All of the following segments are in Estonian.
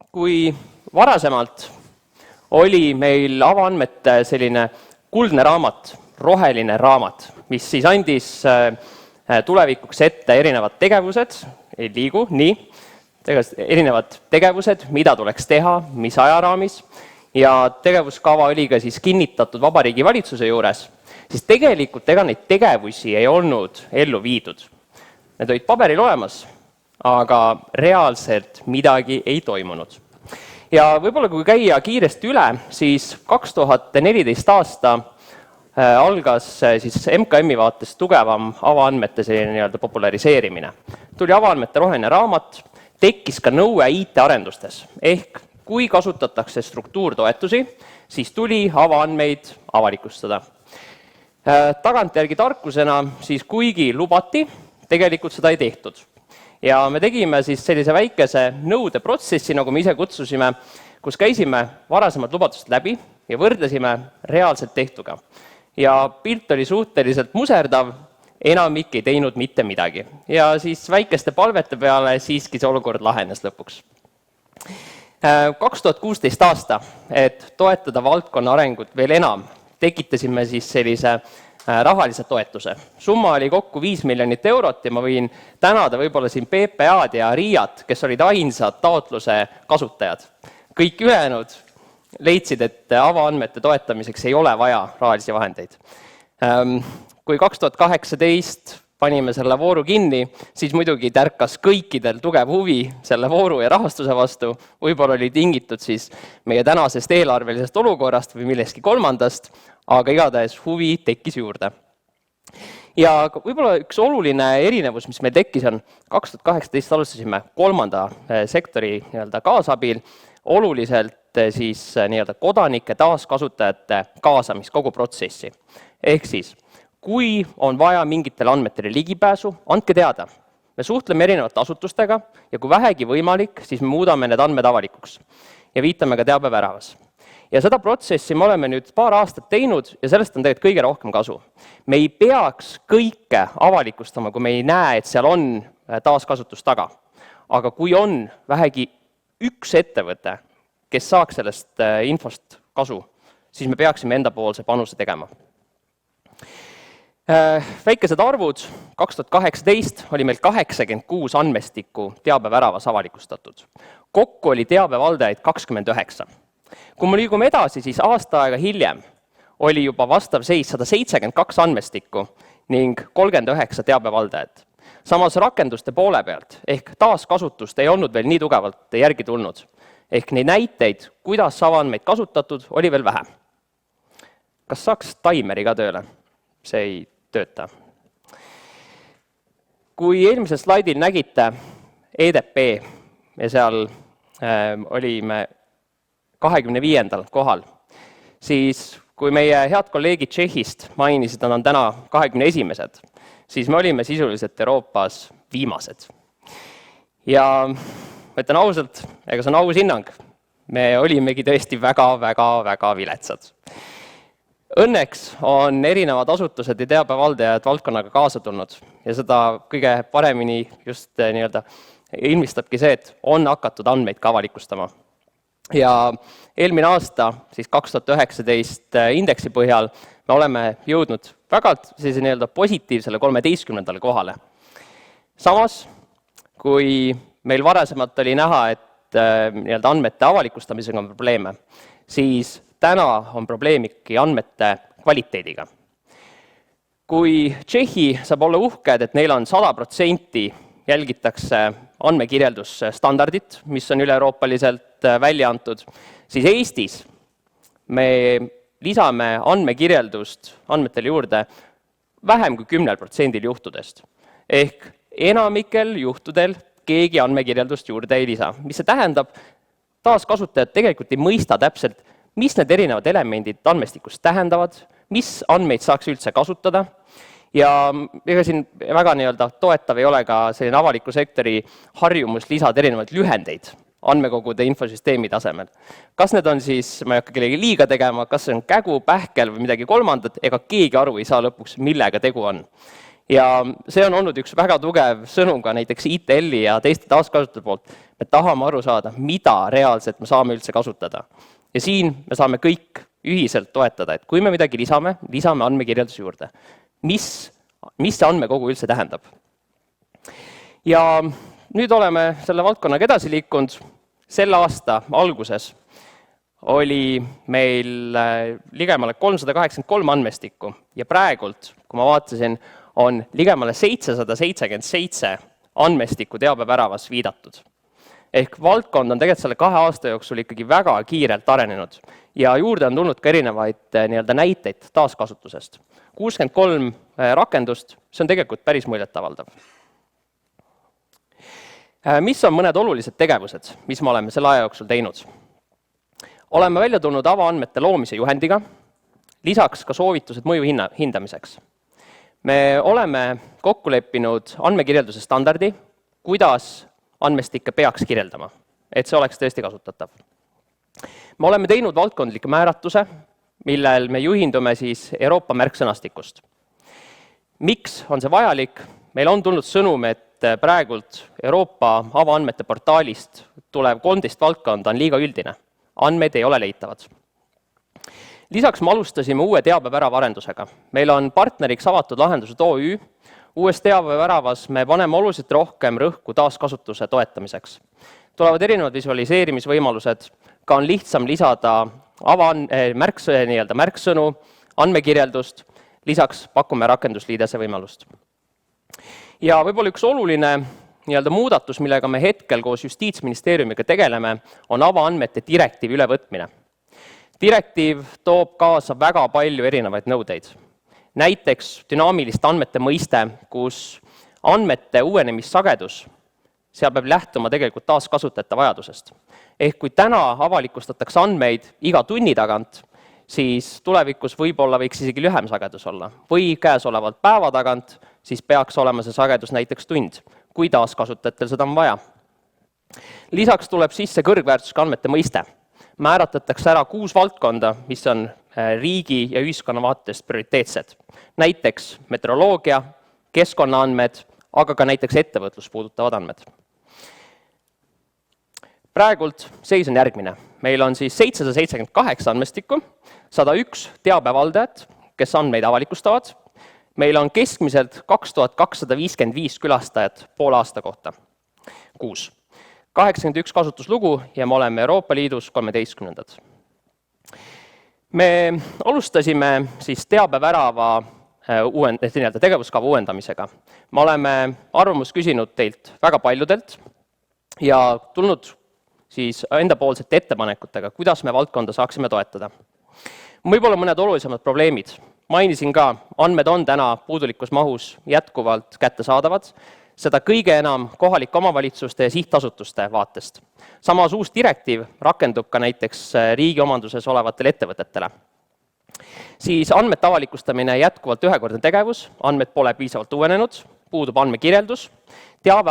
Kui varasemalt oli meil avaandmete selline kuldne raamat, roheline raamat, mis siis andis tulevikuks ette erinevad tegevused, ei liigu, nii, erinevad tegevused, mida tuleks teha, mis ajaraamis, ja tegevuskava oli ka siis kinnitatud Vabariigi Valitsuse juures, siis tegelikult ega neid tegevusi ei olnud ellu viidud. Need olid paberil olemas, aga reaalselt midagi ei toimunud. Ja võib-olla kui käia kiiresti üle, siis 2014 aasta algas siis MKM-i vaates tugevam avaandmete selline populariseerimine. Tuli avaandmete roheline raamat, tekkis ka nõue IT-arendustes, ehk kui kasutatakse struktuurtoetusi, siis tuli avaandmeid avalikustada. Tagantjärgi tarkusena siis kuigi lubati, tegelikult seda ei tehtud. Ja me tegime siis sellise väikese nõudeprotsessi, nagu me ise kutsusime, kus käisime varasemad lubadused läbi ja võrdlesime reaalselt tehtuga. Ja pilt oli suhteliselt muserdav, enamik ei teinud mitte midagi. Ja siis väikeste palvete peale siiski see olukord lahenes lõpuks. 2016 aasta, et toetada valdkonna arengut veel enam, tekitasime siis sellise rahalise toetuse. Summa oli kokku 5 miljonit eurot ja ma võin tänada võib-olla siin PPA-d ja RIA-t, kes olid ainsad taotluse kasutajad. Kõik ülejäänud leidsid, et avaandmete toetamiseks ei ole vaja rahalisi vahendeid. Kui 2018 panime selle vooru kinni, siis muidugi tärkas kõikidel tugev huvi selle vooru ja rahastuse vastu. Võib-olla oli tingitud siis meie tänasest eelarvelisest olukorrast või millestki kolmandast, aga igatahes huvi tekkis juurde. Ja võib-olla üks oluline erinevus, mis meil tekkis on, 2018 alustasime kolmanda sektori kaasabil, oluliselt siis kodanike taaskasutajate kaasamist kogu protsessi. Ehk siis, kui on vaja mingitele andmetele ligipääsu, andke teada. Me suhtleme erinevate asutustega ja kui vähegi võimalik, siis me muudame need andmed avalikuks ja viitame ka teabeväravas. Ja seda protsessi me oleme nüüd paar aastat teinud ja sellest on tegelikult kõige rohkem kasu. Me ei peaks kõike avalikustama, kui me ei näe, et seal on taaskasutus taga. Aga kui on vähegi üks ettevõte, kes saaks sellest infost kasu, siis me peaksime endapoolse panuse tegema. Väikesed arvud, 2018 oli meil 86 andmestikku teabeväravas avalikustatud. Kokku oli teabevaldajaid 29. Kui me liigume edasi, siis aasta aega hiljem oli juba vastav seis 172 andmestikku ning 39 teabevaldajat. Samas rakenduste poole pealt ehk taaskasutust ei olnud veel nii tugevalt järgi tulnud. Ehk neid näiteid, kuidas avaandmeid kasutatud, oli veel vähe. Kas saaks taimeri ka tööle? See ei tööta. Kui eelmisel slaidil nägite EDP ja seal olime 25. kohal, siis kui meie head kolleegid Tšehhist mainisid, nad on täna 21. siis me olime sisuliselt Euroopas viimased. Ja ma ütlen ausalt, ega see on aus hinnang, me olimegi tõesti väga viletsad. Õnneks on erinevad asutused ja teabevaldajad valdkonnaga kaasa tulnud ja seda kõige paremini just ilmistabki see, et on hakatud andmeid ka avalikustama. Ja eelmine aasta, siis 2019 indeksi põhjal, me oleme jõudnud väga positiivsele 13. kohale. Samas, kui meil varasemalt oli näha, et andmete avalikustamisega on probleeme, siis täna on probleemiki andmete kvaliteediga. Kui Tšehhi saab olla uhked, et neil on 100% jälgitakse andmekirjeldusstandardit, mis on üle-euroopaliselt välja antud, siis Eestis me lisame andmekirjeldust andmetele juurde vähem kui 10% juhtudest. Ehk enamikel juhtudel keegi andmekirjeldust juurde ei lisa. Mis see tähendab? Taaskasutajad tegelikult ei mõista täpselt, mis need erinevad elemendid andmestikust tähendavad, mis andmeid saaks üldse kasutada. Ja ega siin väga toetav ei ole ka selline avaliku sektori harjumus lisada erinevaid lühendeid andmekogude infosüsteemi tasemel. Kas need on siis, ma ei hakka kellegi liiga tegema, kas see on kägu, pähkel või midagi kolmandat, ega keegi aru ei saa lõpuks, millega tegu on. Ja see on olnud üks väga tugev sõnum ka näiteks ITL-i ja teiste taaskasutajate poolt. Me tahame aru saada, mida reaalselt me saame üldse kasutada. Ja siin me saame kõik ühiselt toetada, et kui me midagi lisame andmekirjelduse juurde. Mis see andmekogu üldse tähendab? Ja nüüd oleme selle valdkonnaga edasi liikunud. Selle aasta alguses oli meil ligemale 383 andmestikku ja praegult, kui ma vaatasin, on ligemale 777 andmestikku teabeväravas viidatud. Ehk valdkond on tegelikult selle 2 aasta jooksul ikkagi väga kiirelt arenenud ja juurde on tulnud ka erinevaid näiteid taaskasutusest. 63 rakendust, see on tegelikult päris muljetavaldav. Mis on mõned olulised tegevused, mis me oleme selle aja jooksul teinud? Oleme välja tulnud avaandmete loomise juhendiga, lisaks ka soovitused mõju hindamiseks. Me oleme kokku leppinud andmekirjelduse standardi, kuidas andmestikke peaks kirjeldama, et see oleks tõesti kasutatav. Me oleme teinud valdkondliku määratuse, millel me juhindume siis Euroopa märksõnastikust. Miks on see vajalik? Meil on tulnud sõnum, et praegult Euroopa avaandmete portaalist tulev 13 valdkonda on liiga üldine. Andmeid ei ole leitavad. Lisaks me alustasime uue teabevärava arendusega. Meil on partneriks avatud lahendused OÜ. Uues teabeväravas me paneme oluliselt rohkem rõhku taaskasutuse toetamiseks. Tulevad erinevad visualiseerimisvõimalused, ka on lihtsam lisada märksõnu, andmekirjeldust, lisaks pakume rakendusliidese võimalust. Ja võib-olla üks oluline muudatus, millega me hetkel koos Justiitsministeeriumiga tegeleme, on avaandmete direktiivi ülevõtmine. Direktiiv toob kaasa väga palju erinevaid nõudeid. Näiteks dünaamilist andmete mõiste, kus andmete uuenemissagedus, seal peab lähtuma tegelikult taaskasutajate vajadusest. Ehk kui täna avalikustatakse andmeid iga tunni tagant, siis tulevikus võib-olla võiks isegi lühem sagedus olla. Või käesolevalt päeva tagant, siis peaks olema see sagedus näiteks tund, kui taaskasutajatel seda on vaja. Lisaks tuleb sisse kõrgväärtusega andmete mõiste. Määratletakse ära 6 valdkonda, mis on riigi ja ühiskonna vaatest prioriteetsed. Näiteks meteoroloogia, keskkonnaandmed, aga ka näiteks ettevõtlust puudutavad andmed. Praegult seis on järgmine. Meil on siis 778 andmestikku, 101 teabevaldajat, kes andmeid avalikustavad. Meil on keskmiselt 2255 külastajat poole aasta kohta, 6. 81 kasutuslugu ja me oleme Euroopa Liidus 13. Me alustasime siis teabevärava tegevuskava uuendamisega. Me oleme arvamust küsinud teilt väga paljudelt ja tulnud siis endapoolsete ettepanekutega, kuidas me valdkonda saaksime toetada. Võib-olla mõned olulisemad probleemid. Mainisin ka, andmed on täna puudulikus mahus jätkuvalt kättesaadavad, seda kõige enam kohalike omavalitsuste ja sihtasutuste vaatest. Samas uus direktiiv rakendub ka näiteks riigi omanduses olevatele ettevõtetele. Siis andmete avalikustamine jätkuvalt ühekordne tegevus, andmed pole piisavalt uuenenud, puudub andmekirjeldus, teave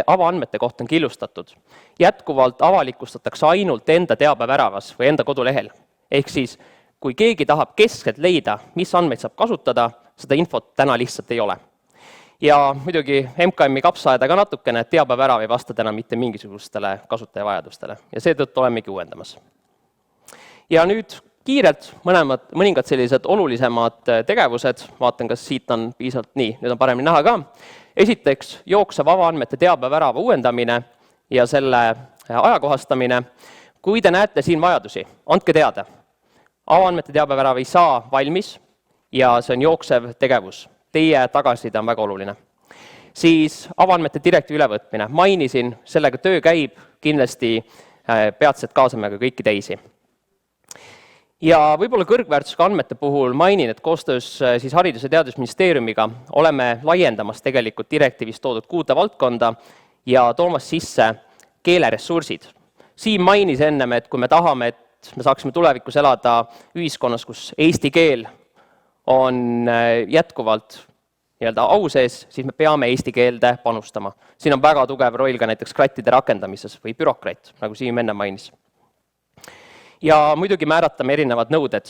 avaandmete kohta on killustatud. Jätkuvalt avalikustatakse ainult enda teabeväravas või enda kodulehel. Ehk siis, kui keegi tahab keskselt leida, mis andmeid saab kasutada, seda infot täna lihtsalt ei ole. Ja muidugi MKM-i kapsaaeda ka natukene, et teabevärav ei vasta täna mitte mingisugustele kasutajavajadustele ja seetõttu olemegi uuendamas. Ja nüüd kiirelt mõningad sellised olulisemad tegevused, vaatan, kas siit on piisavalt nüüd on paremini näha ka. Esiteks, jooksev avaandmete teabevärava uuendamine ja selle ajakohastamine. Kui te näete siin vajadusi, andke teada. Avaandmete teabevärav ei saa valmis ja see on jooksev tegevus. Teie tagasiside on väga oluline. Siis avaandmete direktiivi ülevõtmine. Mainisin, sellega töö käib, kindlasti peatselt kaasame ka kõiki teisi. Ja võib-olla kõrgväärtusega andmete puhul mainin, et koostöös siis Haridus- ja Teadusministeeriumiga oleme laiendamas tegelikult direktiivis toodud 6 valdkonda ja toomas sisse keeleressursid. Siin mainis ennem, et kui me tahame, et me saaksime tulevikus elada ühiskonnas, kus eesti keel on jätkuvalt au sees, siis me peame eesti keelde panustama. Siin on väga tugev roll ka näiteks krattide rakendamises või bürokraat, nagu Siim enne mainis. Ja muidugi määratame erinevad nõuded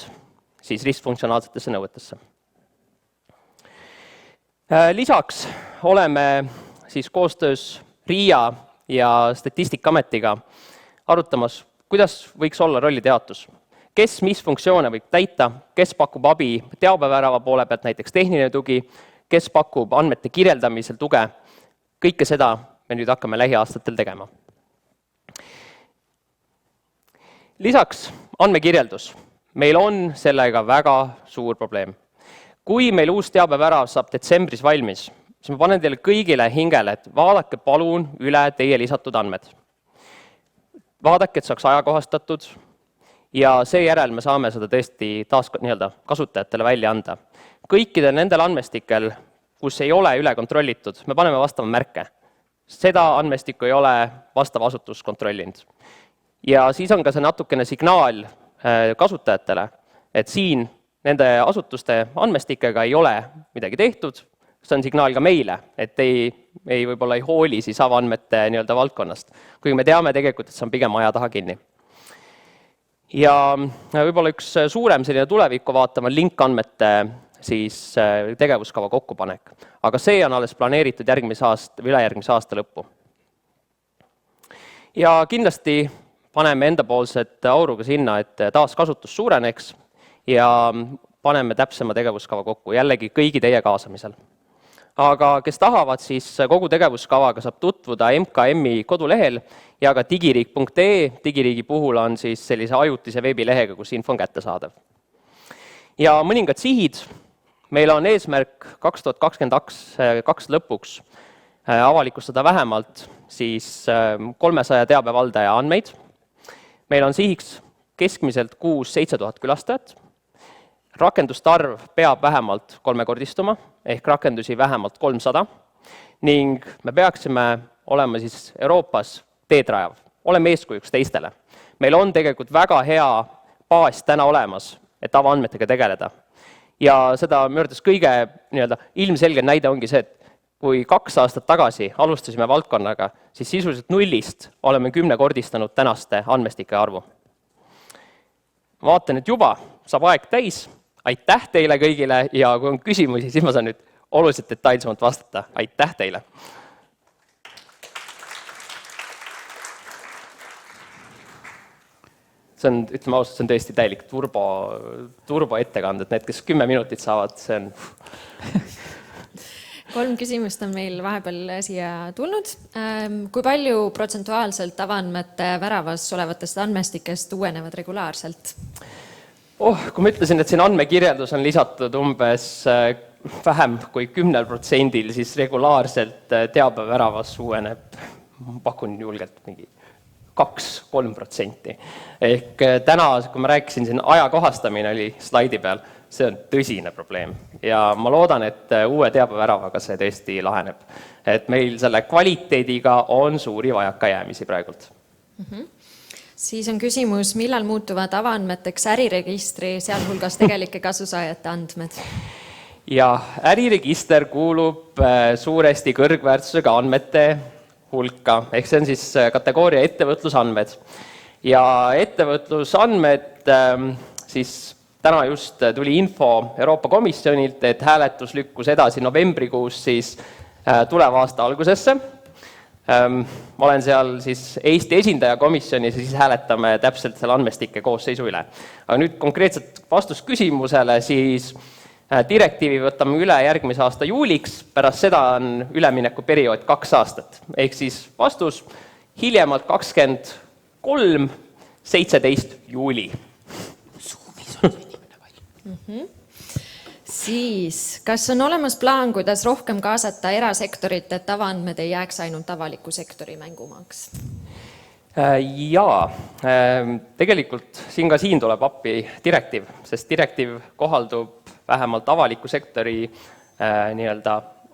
siis ristfunktsionaalsetesse nõuetesse. Lisaks oleme siis koostöös RIA ja Statistikaametiga arutamas, kuidas võiks olla rollide jaotus. Kes mis funktsioone võib täita, kes pakub abi teabevärava poole pealt, näiteks tehniline tugi, kes pakub andmete kirjeldamisel tuge. Kõike seda me nüüd hakkame lähiaastatel tegema. Lisaks andmekirjeldus. Meil on sellega väga suur probleem. Kui meil uus teabevärav saab detsembris valmis, siis ma panen teile kõigile hingele, et vaadake palun üle teie lisatud andmed. Vaadake, et saaks ajakohastatud ja seejärel me saame seda tõesti taas kasutajatele välja anda. Kõikidel nendel andmestikel, kus ei ole üle kontrollitud, me paneme vastava märke. Seda andmestikku ei ole vastav asutus kontrollinud. Ja siis on ka see natukene signaal kasutajatele, et siin nende asutuste andmestikega ei ole midagi tehtud. See on signaal ka meile, et ei võib-olla ei hooli siis avaandmete valdkonnast. Kuigi me teame tegelikult, et see on pigem aja taha kinni. Ja võib-olla üks suurem selline tulevikku vaatama linkandmete siis tegevuskava kokkupanek. Aga see on alles planeeritud ülejärgmise aasta lõppu. Ja kindlasti paneme endapoolset auruga sinna, et taaskasutus suureneks ja paneme täpsema tegevuskava kokku, jällegi kõigi teie kaasamisel. Aga kes tahavad, siis kogu tegevuskavaga saab tutvuda MKM-i kodulehel ja ka digiriik.ee. Digiriigi puhul on siis sellise ajutise veebilehega, kus info on kättesaadav. Ja mõningad sihid. Meil on eesmärk 2022 lõpuks avalikustada vähemalt siis 300 teabevaldaja andmeid. Meil on sihiks keskmiselt 6-7 000 külastajat. Rakenduste arv peab vähemalt 3-kordistuma, ehk rakendusi vähemalt 300, ning me peaksime olema siis Euroopas teedrajav. Oleme eeskujuks teistele. Meil on tegelikult väga hea baas täna olemas, et avaandmetega tegeleda. Ja seda möödas kõige ilmselge näide ongi see, et kui 2 aastat tagasi alustasime valdkonnaga, siis sisuliselt nullist oleme 10-kordistanud tänaste andmestike arvu. Vaatan, et juba saab aeg täis. Aitäh teile kõigile ja kui on küsimusi, siis ma saan nüüd oluliselt detailsemalt vastata. Aitäh teile! See on, ütleme ausalt, see on tõesti täielik turbo ettekand, et need, kes 10 minutit saavad, see on... 3 küsimust on meil vahepeal siia tulnud. Kui palju protsentuaalselt avaandmete väravas olevatest andmestikest uuenevad regulaarselt? Kui ma ütlesin, et siin andmekirjeldus on lisatud umbes vähem kui 10%, siis regulaarselt teabeväravas uueneb, pakun julgelt mingi 2-3%. Ehk täna, kui ma rääkisin, siin ajakohastamine oli slaidi peal, see on tõsine probleem. Ja ma loodan, et uue teabeväravaga see tõesti laheneb. Et meil selle kvaliteediga on suuri vajakajäämisi praegult. Siis on küsimus, millal muutuvad avaandmeteks äriregistri, sealhulgas tegelike kasusaajate andmed? Ja äriregister kuulub suuresti kõrgväärtusega andmete hulka, ehk see on siis kategooria ettevõtlusandmed. Ja ettevõtlusandmed, siis täna just tuli info Euroopa Komisjonilt, et hääletus lükkus edasi novembrikuus siis tuleva aasta algusesse. Ma olen seal siis Eesti esindaja komisjonis ja siis hääletame täpselt selle andmestike koosseisu üle. Aga nüüd konkreetselt vastus küsimusele, siis direktiivi võtame üle järgmise aasta juuliks, pärast seda on ülemineku periood 2 aastat. Ehk siis vastus hiljemalt 23, 17 juuli. Siis, kas on olemas plaan, kuidas rohkem kaasata erasektorit, et avaandmed ei jääks ainult avaliku sektori mängumaaks? Jaa, tegelikult siin tuleb appi direktiiv, sest direktiiv kohaldub vähemalt avaliku sektori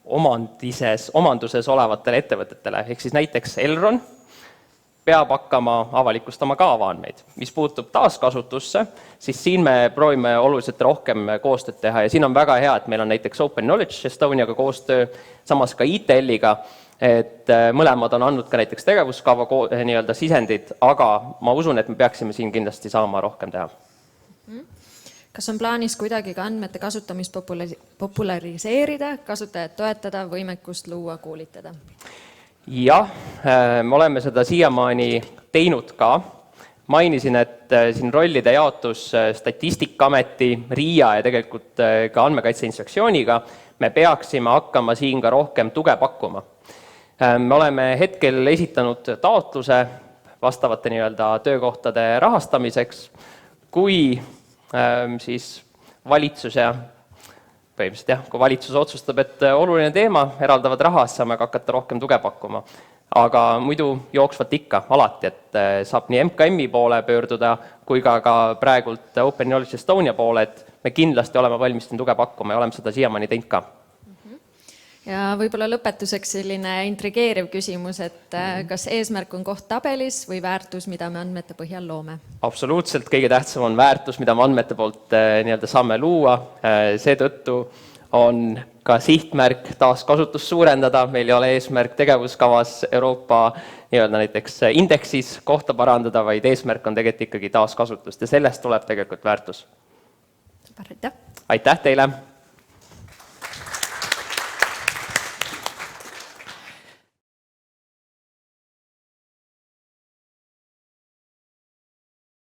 omanduses olevatele ettevõtetele. Ehk siis näiteks Elron peab hakkama avalikustama ka avaandmeid. Mis puutub taaskasutusse, siis siin me proovime oluliselt rohkem koostööd teha ja siin on väga hea, et meil on näiteks Open Knowledge Estoniaga koostöö, samas ka ITL-iga, et mõlemad on andnud ka näiteks tegevuskava sisendid, aga ma usun, et me peaksime siin kindlasti saama rohkem teha. kas on plaanis kuidagi ka andmete kasutamist populariseerida, kasutajat toetada, võimekust luua, koolitada? Jah, me oleme seda siiamaani teinud ka. Mainisin, et siin rollide jaotus Statistikaameti, RIA ja tegelikult ka Andmekaitse Inspektsiooniga me peaksime hakkama siin ka rohkem tuge pakkuma. Me oleme hetkel esitanud taotluse vastavate töökohtade rahastamiseks, kui siis valitsus ja põhimõtteliselt jah, kui valitsus otsustab, et oluline teema, eraldavad raha, saame hakata rohkem tuge pakkuma. Aga muidu jooksvalt ikka, alati, et saab nii MKM-i poole pöörduda, kui ka praegult Open Knowledge Estonia poole, et me kindlasti oleme valmis tuge pakkuma ja oleme seda siiamaani teinud ka. Ja võib-olla lõpetuseks selline intrigeeriv küsimus, et kas eesmärk on koht tabelis või väärtus, mida me andmete põhjal loome? Absoluutselt kõige tähtsam on väärtus, mida me andmete poolt saame luua. Seetõttu on ka sihtmärk taaskasutust suurendada. Meil ei ole eesmärk tegevuskavas Euroopa näiteks indeksis kohta parandada, vaid eesmärk on tegelikult ikkagi taaskasutust ja sellest tuleb tegelikult väärtus. Aitäh! Aitäh teile!